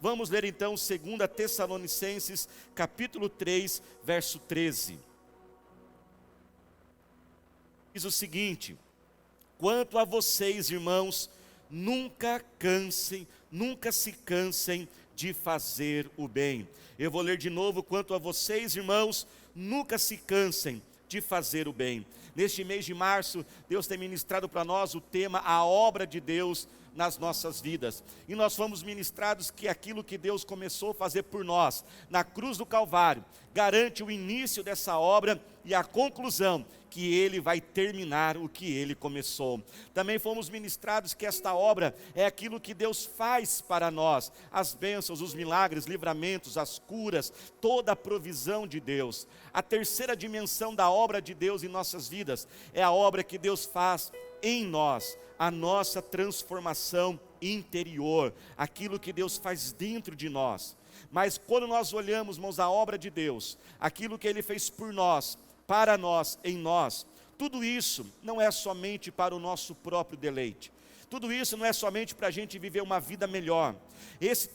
Vamos ler então 2 Tessalonicenses, capítulo 3, verso 13. Diz o seguinte: quanto a vocês, irmãos, nunca se cansem de fazer o bem. Eu vou ler de novo: quanto a vocês, irmãos, nunca se cansem de fazer o bem. Neste mês de março, Deus tem ministrado para nós o tema A Obra de Deus nas nossas vidas, e nós fomos ministrados que aquilo que Deus começou a fazer por nós, na cruz do Calvário, garante o início dessa obra e a conclusão, que Ele vai terminar o que Ele começou. Também fomos ministrados que esta obra é aquilo que Deus faz para nós, as bênçãos, os milagres, livramentos, as curas, toda a provisão de Deus. A terceira dimensão da obra de Deus em nossas vidas é a obra que Deus faz em nós, a nossa transformação interior, aquilo que Deus faz dentro de nós. Mas quando nós olhamos, irmãos, a obra de Deus, aquilo que Ele fez por nós, para nós, em nós, tudo isso não é somente para o nosso próprio deleite. Tudo isso não é somente para a gente viver uma vida melhor.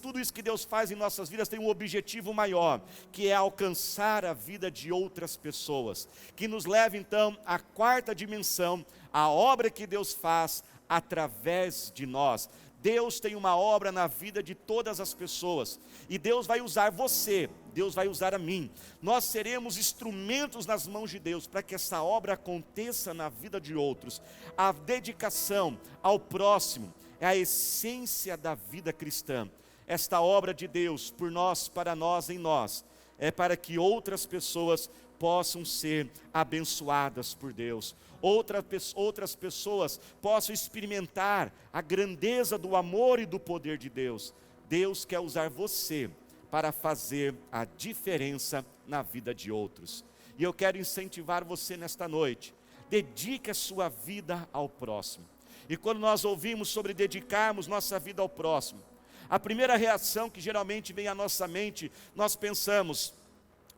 Tudo isso que Deus faz em nossas vidas tem um objetivo maior, que é alcançar a vida de outras pessoas, que nos leva então à quarta dimensão, a obra que Deus faz através de nós. Deus tem uma obra na vida de todas as pessoas, e Deus vai usar você, Deus vai usar a mim. Nós seremos instrumentos nas mãos de Deus para que essa obra aconteça na vida de outros. A dedicação ao próximo é a essência da vida cristã. Esta obra de Deus, por nós, para nós, em nós, é para que outras pessoas possam ser abençoadas por Deus. Outras pessoas possam experimentar a grandeza do amor e do poder de Deus. Deus quer usar você para fazer a diferença na vida de outros. E eu quero incentivar você nesta noite: dedique a sua vida ao próximo. E quando nós ouvimos sobre dedicarmos nossa vida ao próximo, a primeira reação que geralmente vem à nossa mente, nós pensamos: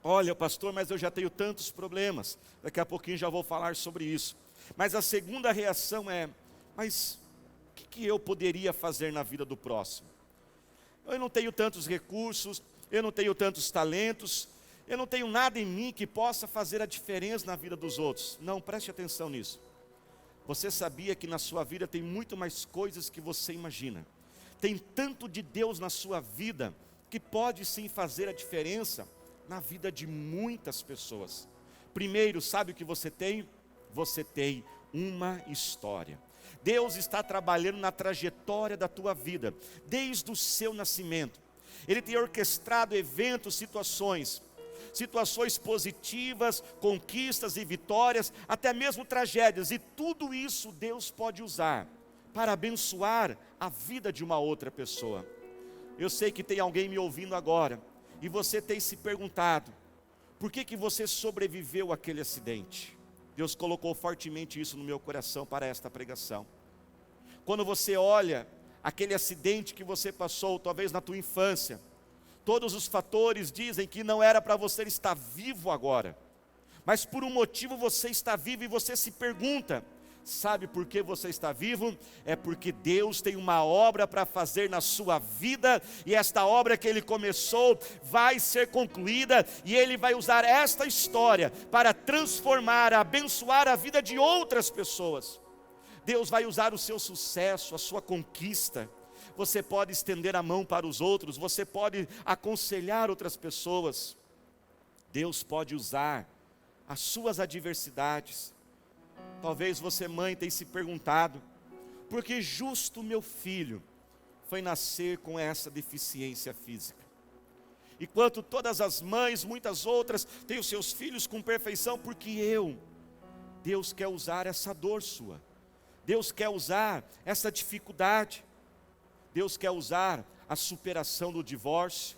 olha, pastor, mas eu já tenho tantos problemas. Daqui a pouquinho já vou falar sobre isso. Mas a segunda reação é: mas o que eu poderia fazer na vida do próximo? Eu não tenho tantos recursos, eu não tenho tantos talentos, eu não tenho nada em mim que possa fazer a diferença na vida dos outros. Não, preste atenção nisso. Você sabia que na sua vida tem muito mais coisas que você imagina? Tem tanto de Deus na sua vida que pode sim fazer a diferença na vida de muitas pessoas. Primeiro, sabe o que você tem? Você tem uma história. Deus está trabalhando na trajetória da tua vida, desde o seu nascimento. Ele tem orquestrado eventos, situações positivas, conquistas e vitórias, até mesmo tragédias, e tudo isso Deus pode usar para abençoar a vida de uma outra pessoa. Eu sei que tem alguém me ouvindo agora, e você tem se perguntado: por que você sobreviveu àquele acidente? Deus colocou fortemente isso no meu coração para esta pregação. Quando você olha aquele acidente que você passou, talvez na tua infância, todos os fatores dizem que não era para você estar vivo agora, mas por um motivo você está vivo, e você se pergunta: sabe por que você está vivo? É porque Deus tem uma obra para fazer na sua vida, e esta obra que Ele começou vai ser concluída, e Ele vai usar esta história para transformar, abençoar a vida de outras pessoas. Deus vai usar o seu sucesso, a sua conquista. Você pode estender a mão para os outros, você pode aconselhar outras pessoas. Deus pode usar as suas adversidades. Talvez você, mãe, tenha se perguntado: por que justo meu filho foi nascer com essa deficiência física? Enquanto todas as mães, muitas outras, têm os seus filhos com perfeição, porque Deus quer usar essa dor sua. Deus quer usar essa dificuldade. Deus quer usar a superação do divórcio.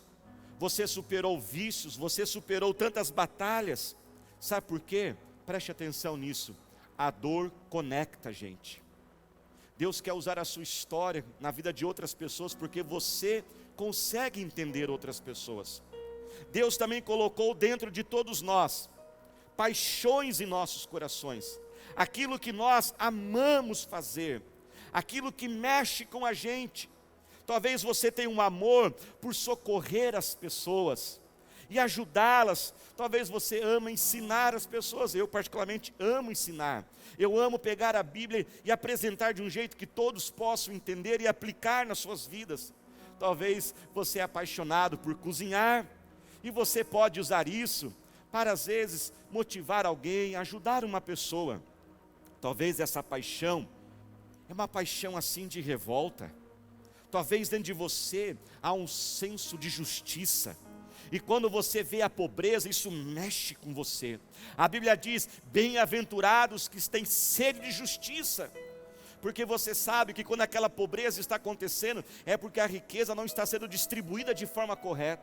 Você superou vícios, você superou tantas batalhas. Sabe por quê? Preste atenção nisso. A dor conecta a gente. Deus quer usar a sua história na vida de outras pessoas, porque você consegue entender outras pessoas. Deus também colocou dentro de todos nós paixões em nossos corações, aquilo que nós amamos fazer, aquilo que mexe com a gente. Talvez você tenha um amor por socorrer as pessoas e ajudá-las. Talvez você ama ensinar as pessoas. Eu particularmente amo ensinar. Eu amo pegar a Bíblia e apresentar de um jeito que todos possam entender e aplicar nas suas vidas. Talvez você é apaixonado por cozinhar e você pode usar isso para às vezes motivar alguém, ajudar uma pessoa. Talvez essa paixão é uma paixão assim de revolta. Talvez dentro de você há um senso de justiça. E quando você vê a pobreza, isso mexe com você. A Bíblia diz: bem-aventurados que têm sede de justiça. Porque você sabe que quando aquela pobreza está acontecendo, é porque a riqueza não está sendo distribuída de forma correta.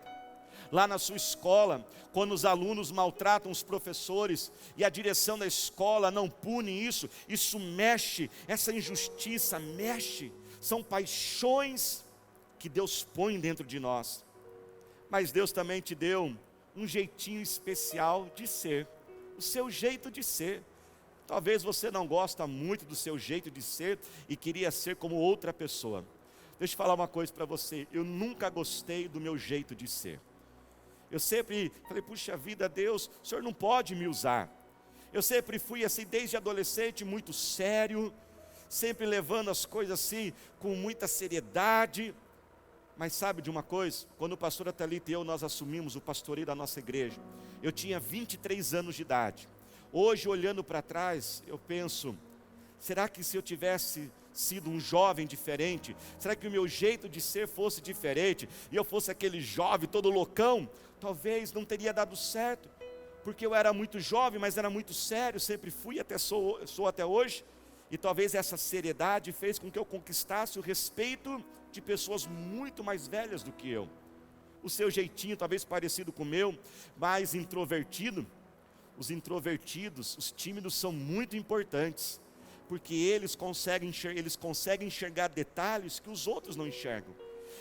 Lá na sua escola, quando os alunos maltratam os professores e a direção da escola não pune isso, isso mexe, essa injustiça mexe. São paixões que Deus põe dentro de nós. Mas Deus também te deu um jeitinho especial de ser, o seu jeito de ser. Talvez você não gosta muito do seu jeito de ser e queria ser como outra pessoa. Deixa eu falar uma coisa para você, eu nunca gostei do meu jeito de ser. Eu sempre falei, puxa vida, Deus, o Senhor não pode me usar. Eu sempre fui assim, desde adolescente, muito sério, sempre levando as coisas assim, com muita seriedade. Mas sabe de uma coisa? Quando o pastor Atalita e eu, nós assumimos o pastoreio da nossa igreja, eu tinha 23 anos de idade. Hoje, olhando para trás, eu penso, será que se eu tivesse sido um jovem diferente, será que o meu jeito de ser fosse diferente, e eu fosse aquele jovem todo loucão, talvez não teria dado certo, porque eu era muito jovem, mas era muito sério, sempre fui, sou até hoje, e talvez essa seriedade fez com que eu conquistasse o respeito de pessoas muito mais velhas do que eu. O seu jeitinho talvez parecido com o meu, mais introvertido. Os introvertidos, os tímidos são muito importantes, porque eles conseguem enxergar detalhes que os outros não enxergam.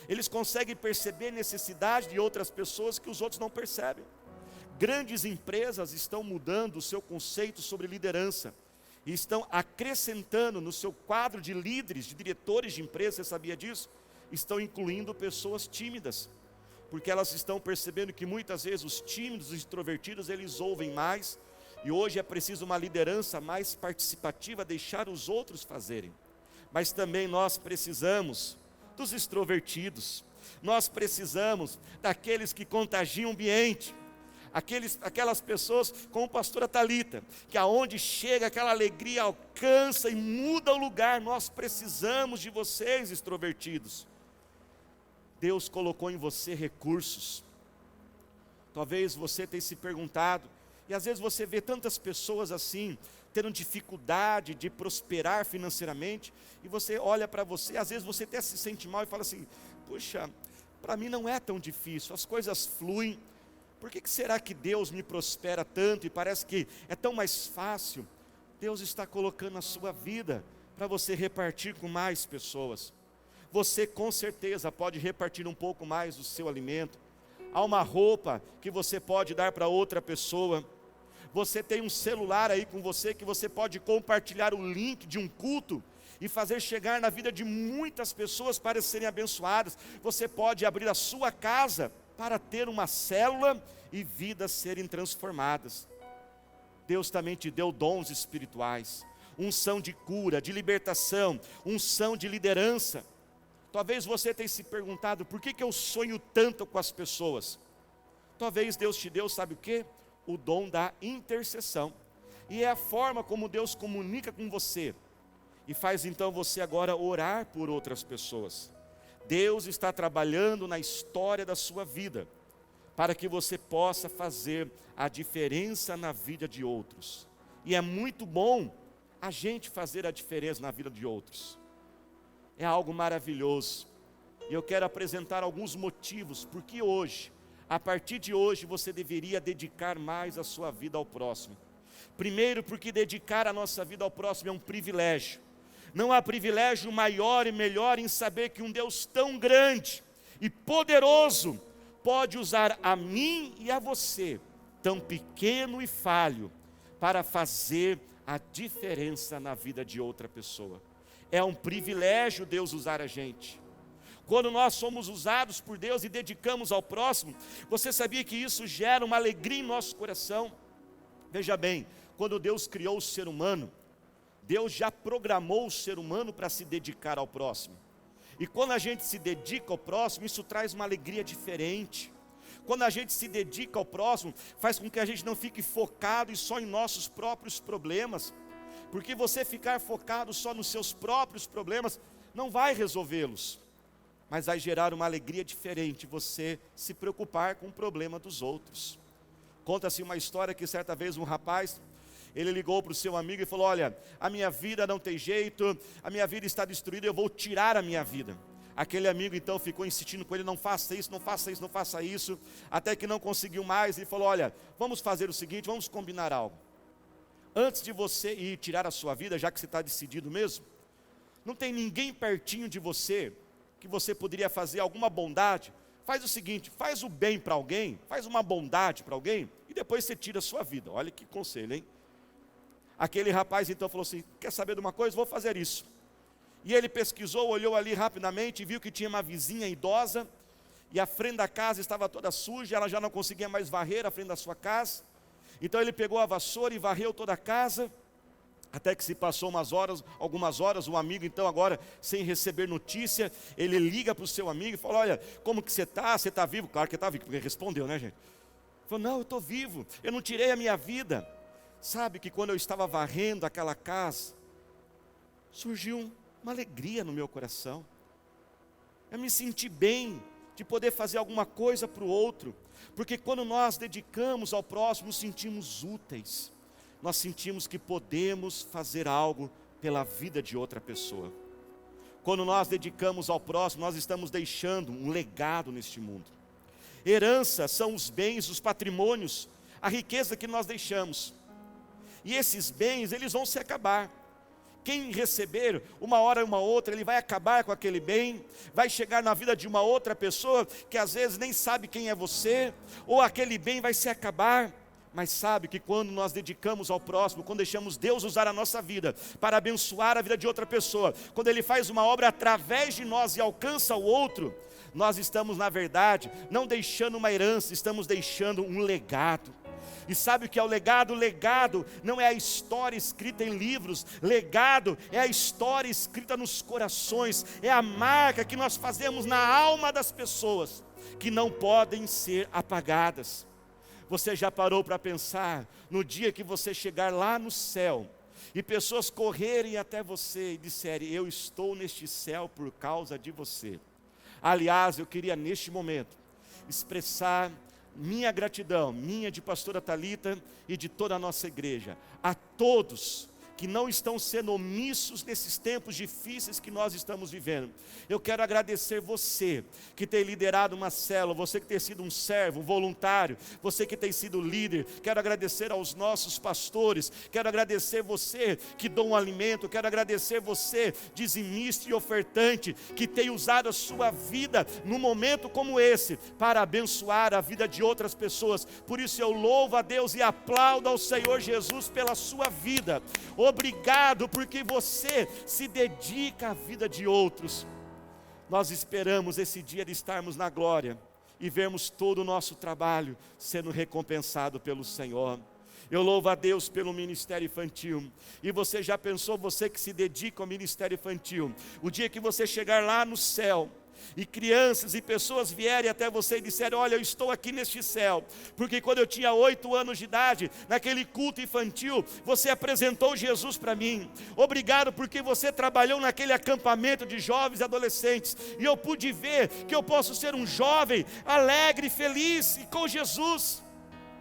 Eles conseguem perceber necessidade de outras pessoas que os outros não percebem. Grandes empresas estão mudando o seu conceito sobre liderança e estão acrescentando no seu quadro de líderes, de diretores de empresas, você sabia disso? Estão incluindo pessoas tímidas, porque elas estão percebendo que muitas vezes os tímidos, os introvertidos, eles ouvem mais, e hoje é preciso uma liderança mais participativa, deixar os outros fazerem. Mas também nós precisamos dos extrovertidos, nós precisamos daqueles que contagiam o ambiente, aquelas pessoas como a pastora Atalita, que aonde chega aquela alegria alcança e muda o lugar. Nós precisamos de vocês, extrovertidos. Deus colocou em você recursos. Talvez você tenha se perguntado, e às vezes você vê tantas pessoas assim, tendo dificuldade de prosperar financeiramente, e você olha para você, às vezes você até se sente mal e fala assim, puxa, para mim não é tão difícil, as coisas fluem. Por que será que Deus me prospera tanto e parece que é tão mais fácil? Deus está colocando na sua vida para você repartir com mais pessoas. Você com certeza pode repartir um pouco mais do seu alimento. Há uma roupa que você pode dar para outra pessoa. Você tem um celular aí com você que você pode compartilhar o link de um culto e fazer chegar na vida de muitas pessoas para serem abençoadas. Você pode abrir a sua casa para ter uma célula e vidas serem transformadas. Deus também te deu dons espirituais, unção de cura, de libertação, unção de liderança. Talvez você tenha se perguntado, por que eu sonho tanto com as pessoas? Talvez Deus te deu, sabe o quê? O dom da intercessão. E é a forma como Deus comunica com você, e faz então você agora orar por outras pessoas. Deus está trabalhando na história da sua vida, para que você possa fazer a diferença na vida de outros. E é muito bom a gente fazer a diferença na vida de outros. É algo maravilhoso. E eu quero apresentar alguns motivos, porque hoje, a partir de hoje, você deveria dedicar mais a sua vida ao próximo. Primeiro, porque dedicar a nossa vida ao próximo é um privilégio. Não há privilégio maior e melhor em saber que um Deus tão grande e poderoso pode usar a mim e a você, tão pequeno e falho, para fazer a diferença na vida de outra pessoa. É um privilégio Deus usar a gente. Quando nós somos usados por Deus e dedicamos ao próximo, você sabia que isso gera uma alegria em nosso coração? Veja bem, quando Deus criou o ser humano, Deus já programou o ser humano para se dedicar ao próximo. E quando a gente se dedica ao próximo, isso traz uma alegria diferente. Quando a gente se dedica ao próximo, faz com que a gente não fique focado só em nossos próprios problemas. Porque você ficar focado só nos seus próprios problemas, não vai resolvê-los. Mas vai gerar uma alegria diferente você se preocupar com o problema dos outros. Conta-se uma história que certa vez um rapaz, ele ligou para o seu amigo e falou: olha, a minha vida não tem jeito, a minha vida está destruída, eu vou tirar a minha vida. Aquele amigo então ficou insistindo com ele: não faça isso, não faça isso, não faça isso, até que não conseguiu mais, e falou: olha, vamos fazer o seguinte, vamos combinar algo. Antes de você ir tirar a sua vida, já que você está decidido mesmo, não tem ninguém pertinho de você, que você poderia fazer alguma bondade. Faz o seguinte, faz o bem para alguém, faz uma bondade para alguém, e depois você tira a sua vida. Olha que conselho, hein? Aquele rapaz então falou assim: quer saber de uma coisa? Vou fazer isso. E ele pesquisou, olhou ali rapidamente, e viu que tinha uma vizinha idosa, e a frente da casa estava toda suja, ela já não conseguia mais varrer a frente da sua casa. Então ele pegou a vassoura e varreu toda a casa. Até que se passou algumas horas, o amigo então agora, sem receber notícia, ele liga para o seu amigo e fala: olha, como que você está? Você está vivo? Claro que está vivo, porque ele respondeu, né, gente? Ele falou: não, eu estou vivo, eu não tirei a minha vida. Sabe que quando eu estava varrendo aquela casa, surgiu uma alegria no meu coração. Eu me senti bem de poder fazer alguma coisa para o outro, porque quando nós dedicamos ao próximo, nos sentimos úteis. Nós sentimos que podemos fazer algo pela vida de outra pessoa. Quando nós dedicamos ao próximo, nós estamos deixando um legado neste mundo. Herança são os bens, os patrimônios, a riqueza que nós deixamos. E esses bens, eles vão se acabar. Quem receber, uma hora ou uma outra, ele vai acabar com aquele bem, vai chegar na vida de uma outra pessoa, que às vezes nem sabe quem é você, ou aquele bem vai se acabar. Mas sabe que quando nós dedicamos ao próximo, quando deixamos Deus usar a nossa vida para abençoar a vida de outra pessoa, quando Ele faz uma obra através de nós e alcança o outro, nós estamos na verdade não deixando uma herança, estamos deixando um legado. E sabe o que é o legado? Legado não é a história escrita em livros, legado é a história escrita nos corações, é a marca que nós fazemos na alma das pessoas, que não podem ser apagadas. Você já parou para pensar no dia que você chegar lá no céu e pessoas correrem até você e disserem: eu estou neste céu por causa de você. Aliás, eu queria neste momento expressar minha gratidão, minha de pastora Thalita e de toda a nossa igreja, a todos que não estão sendo omissos nesses tempos difíceis que nós estamos vivendo. Eu quero agradecer você que tem liderado uma célula, você que tem sido um servo, um voluntário, você que tem sido líder. Quero agradecer aos nossos pastores, quero agradecer você que doa um alimento, quero agradecer você, dizimista e ofertante, que tem usado a sua vida num momento como esse, para abençoar a vida de outras pessoas. Por isso eu louvo a Deus e aplaudo ao Senhor Jesus pela sua vida. Obrigado porque você se dedica à vida de outros. Nós esperamos esse dia de estarmos na glória e vermos todo o nosso trabalho sendo recompensado pelo Senhor. Eu louvo a Deus pelo ministério infantil. E você já pensou, você que se dedica ao ministério infantil, o dia que você chegar lá no céu, e crianças e pessoas vierem até você e disserem: olha, eu estou aqui neste céu, porque quando eu tinha 8 anos de idade, naquele culto infantil, você apresentou Jesus para mim. Obrigado porque você trabalhou naquele acampamento de jovens e adolescentes, e eu pude ver que eu posso ser um jovem alegre, feliz e com Jesus.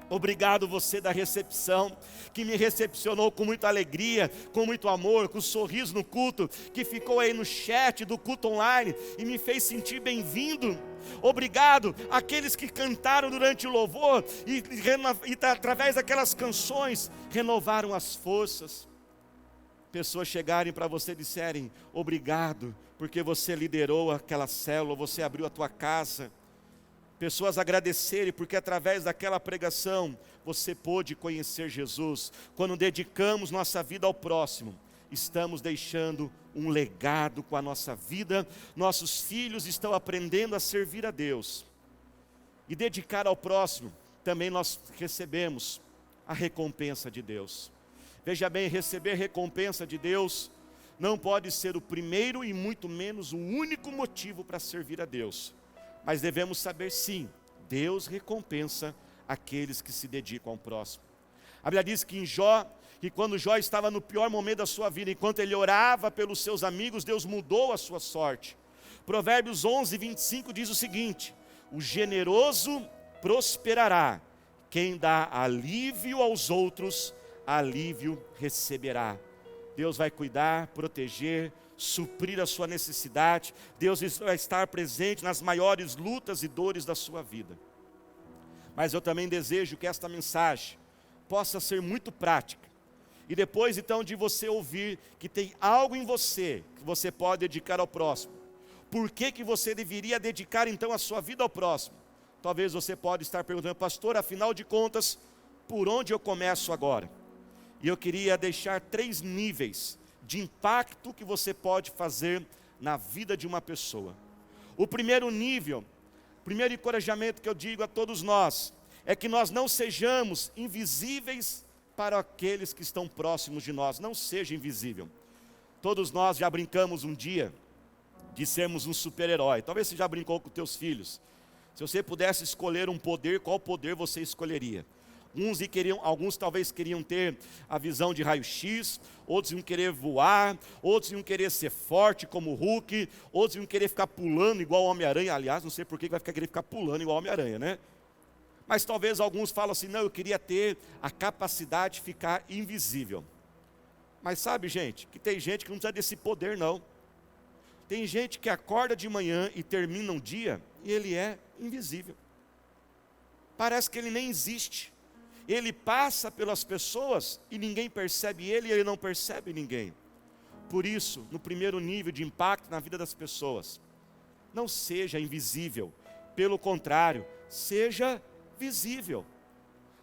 Obrigado você da recepção, que me recepcionou com muita alegria, com muito amor, com um sorriso no culto, que ficou aí no chat do culto online e me fez sentir bem-vindo. Obrigado àqueles que cantaram durante o louvor e através daquelas canções renovaram as forças. Pessoas chegarem para você e disserem: obrigado porque você liderou aquela célula, você abriu a tua casa. Pessoas agradecerem porque através daquela pregação você pôde conhecer Jesus. Quando dedicamos nossa vida ao próximo, estamos deixando um legado com a nossa vida, nossos filhos estão aprendendo a servir a Deus. E dedicar ao próximo, também nós recebemos a recompensa de Deus. Veja bem, receber recompensa de Deus não pode ser o primeiro e muito menos o único motivo para servir a Deus. Mas devemos saber sim, Deus recompensa aqueles que se dedicam ao próximo. A Bíblia diz que em Jó, que quando Jó estava no pior momento da sua vida, enquanto ele orava pelos seus amigos, Deus mudou a sua sorte. Provérbios 11, 25 diz o seguinte: o generoso prosperará, quem dá alívio aos outros, alívio receberá. Deus vai cuidar, proteger, suprir a sua necessidade. Deus vai estar presente nas maiores lutas e dores da sua vida. Mas eu também desejo que esta mensagem possa ser muito prática. E depois então de você ouvir que tem algo em você que você pode dedicar ao próximo, por que você deveria dedicar então a sua vida ao próximo? Talvez você pode estar perguntando: pastor, afinal de contas, por onde eu começo agora? E eu queria deixar 3 níveis de impacto que você pode fazer na vida de uma pessoa. O primeiro nível, o primeiro encorajamento que eu digo a todos nós, é que nós não sejamos invisíveis para aqueles que estão próximos de nós. Não seja invisível. Todos nós já brincamos um dia de sermos um super-herói. Talvez você já brincou com teus filhos. Se você pudesse escolher um poder, qual poder você escolheria? Alguns talvez queriam ter a visão de raio-x, outros iam querer voar, outros iam querer ser forte como o Hulk, outros iam querer ficar pulando igual o Homem-Aranha. Aliás, não sei por que vai querer ficar pulando igual o Homem-Aranha, né? Mas talvez alguns falam assim: não, eu queria ter a capacidade de ficar invisível. Mas sabe, gente, que tem gente que não precisa desse poder, não. Tem gente que acorda de manhã e termina um dia e ele é invisível. Parece que ele nem existe. Ele passa pelas pessoas e ninguém percebe ele, e ele não percebe ninguém. Por isso, no primeiro nível de impacto na vida das pessoas, não seja invisível. Pelo contrário, seja visível.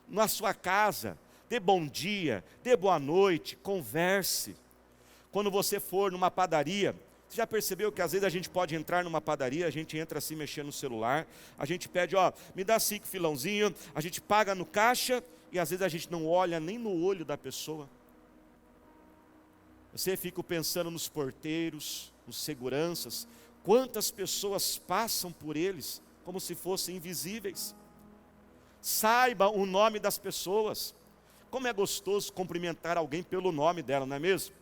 Na sua casa, dê bom dia, dê boa noite, converse. Quando você for numa padaria, você já percebeu que às vezes a gente pode entrar numa padaria, a gente entra assim mexendo no celular, a gente pede, me dá 5 filãozinhos, a gente paga no caixa e às vezes a gente não olha nem no olho da pessoa. Você fica pensando nos porteiros, nos seguranças, quantas pessoas passam por eles como se fossem invisíveis. Saiba o nome das pessoas. Como é gostoso cumprimentar alguém pelo nome dela, não é mesmo?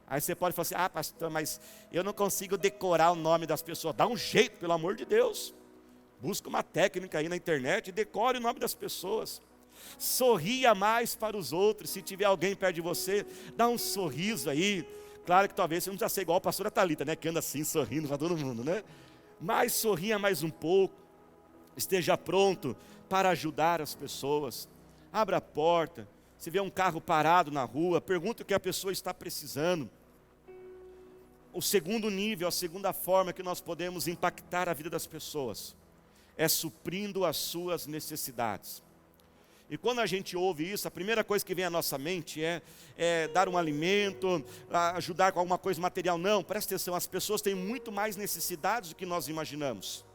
Aí você pode falar assim: pastor, mas eu não consigo decorar o nome das pessoas. Dá um jeito, pelo amor de Deus. Busca uma técnica aí na internet e decore o nome das pessoas. Sorria mais para os outros. Se tiver alguém perto de você, dá um sorriso aí. Claro que talvez você não precisa ser igual a pastora Thalita, né? Que anda assim, sorrindo para todo mundo, né? Mas sorria mais um pouco. Esteja pronto para ajudar as pessoas. Abra a porta. Se vê um carro parado na rua, pergunta o que a pessoa está precisando. O segundo nível, a segunda forma que nós podemos impactar a vida das pessoas é suprindo as suas necessidades. E quando a gente ouve isso, a primeira coisa que vem à nossa mente é dar um alimento, ajudar com alguma coisa material. Não, presta atenção, as pessoas têm muito mais necessidades do que nós imaginamos.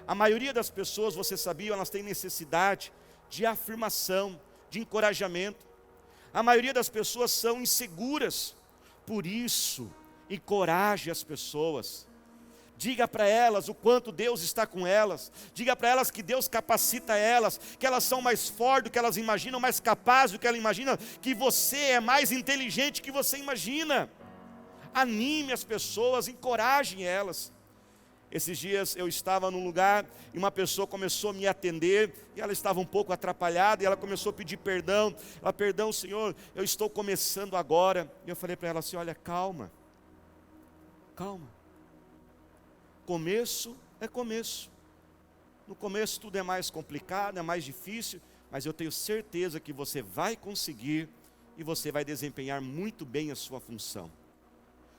A maioria das pessoas, você sabia, elas têm necessidade de afirmação, de encorajamento. A maioria das pessoas são inseguras. Por isso, encoraje as pessoas. Diga para elas o quanto Deus está com elas. Diga para elas que Deus capacita elas, que elas são mais fortes do que elas imaginam, mais capazes do que elas imaginam, que você é mais inteligente do que você imagina. Anime as pessoas, encoraje elas. Esses dias eu estava num lugar e uma pessoa começou a me atender e ela estava um pouco atrapalhada e ela começou a pedir perdão. Ela: perdão, senhor, eu estou começando agora. E eu falei para ela assim: olha, calma. Começo é começo. No começo tudo é mais complicado, é mais difícil, mas eu tenho certeza que você vai conseguir e você vai desempenhar muito bem a sua função.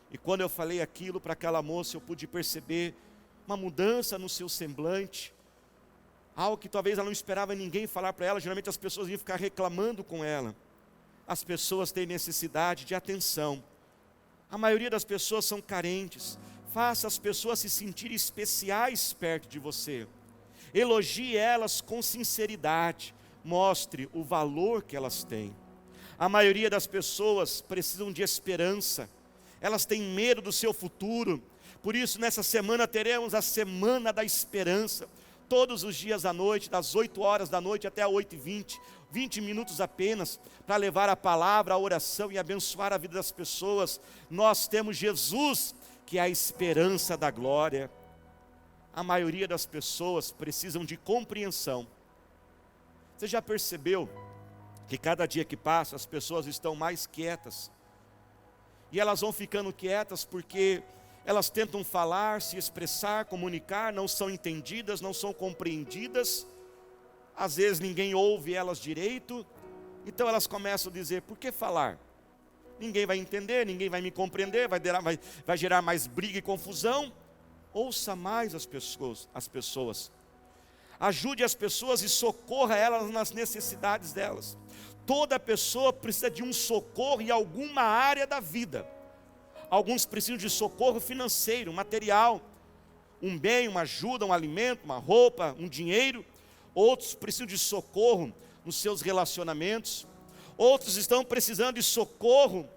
E quando eu falei aquilo para aquela moça, eu pude perceber uma mudança no seu semblante, algo que talvez ela não esperava ninguém falar para ela. Geralmente as pessoas iam ficar reclamando com ela, as pessoas têm necessidade de atenção. A maioria das pessoas são carentes. Faça as pessoas se sentirem especiais perto de você. Elogie elas com sinceridade. Mostre o valor que elas têm. A maioria das pessoas precisam de esperança. Elas têm medo do seu futuro. Por isso, nessa semana teremos a Semana da Esperança. Todos os dias à noite, das 8 horas da noite até as 8h20, 20 minutos apenas, para levar a palavra, a oração e abençoar a vida das pessoas. Nós temos Jesus, que é a esperança da glória. A maioria das pessoas precisam de compreensão. Você já percebeu que cada dia que passa as pessoas estão mais quietas? E elas vão ficando quietas porque elas tentam falar, se expressar, comunicar, não são entendidas, não são compreendidas. Às vezes ninguém ouve elas direito, então elas começam a dizer: por que falar? Ninguém vai entender, ninguém vai me compreender, vai gerar mais briga e confusão. Ouça mais as pessoas. Ajude as pessoas e socorra elas nas necessidades delas. Toda pessoa precisa de um socorro em alguma área da vida. Alguns precisam de socorro financeiro, material, um bem, uma ajuda, um alimento, uma roupa, um dinheiro. Outros precisam de socorro nos seus relacionamentos. Outros estão precisando de socorro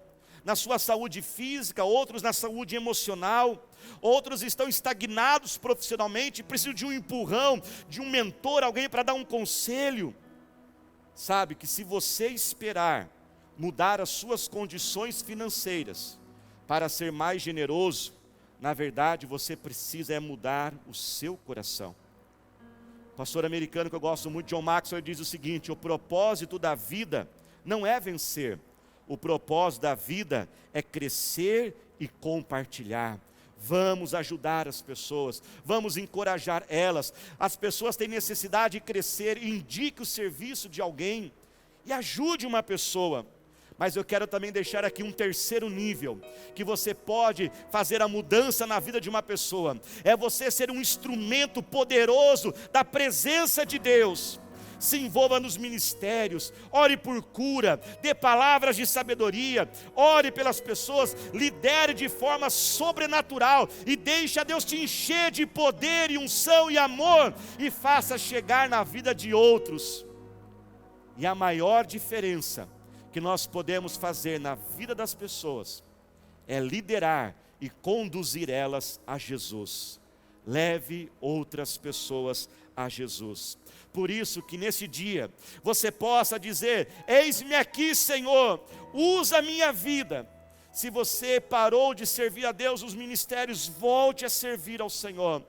na sua saúde física, outros na saúde emocional. Outros estão estagnados profissionalmente, precisam de um empurrão, de um mentor, alguém para dar um conselho. Sabe que se você esperar mudar as suas condições financeiras para ser mais generoso, na verdade você precisa mudar o seu coração. O pastor americano que eu gosto muito, John Maxwell, diz o seguinte: o propósito da vida não é vencer, o propósito da vida é crescer e compartilhar. Vamos ajudar as pessoas, vamos encorajar elas. As pessoas têm necessidade de crescer, indique o serviço de alguém e ajude uma pessoa. Mas eu quero também deixar aqui um terceiro nível, que você pode fazer a mudança na vida de uma pessoa. É você ser um instrumento poderoso da presença de Deus. Se envolva nos ministérios, ore por cura, dê palavras de sabedoria, ore pelas pessoas, lidere de forma sobrenatural e deixe a Deus te encher de poder e unção e amor e faça chegar na vida de outros. E a maior diferença que nós podemos fazer na vida das pessoas é liderar e conduzir elas a Jesus. Leve outras pessoas a Jesus. Por isso que nesse dia você possa dizer: eis-me aqui, Senhor, usa a minha vida. Se você parou de servir a Deus nos ministérios, volte a servir ao Senhor.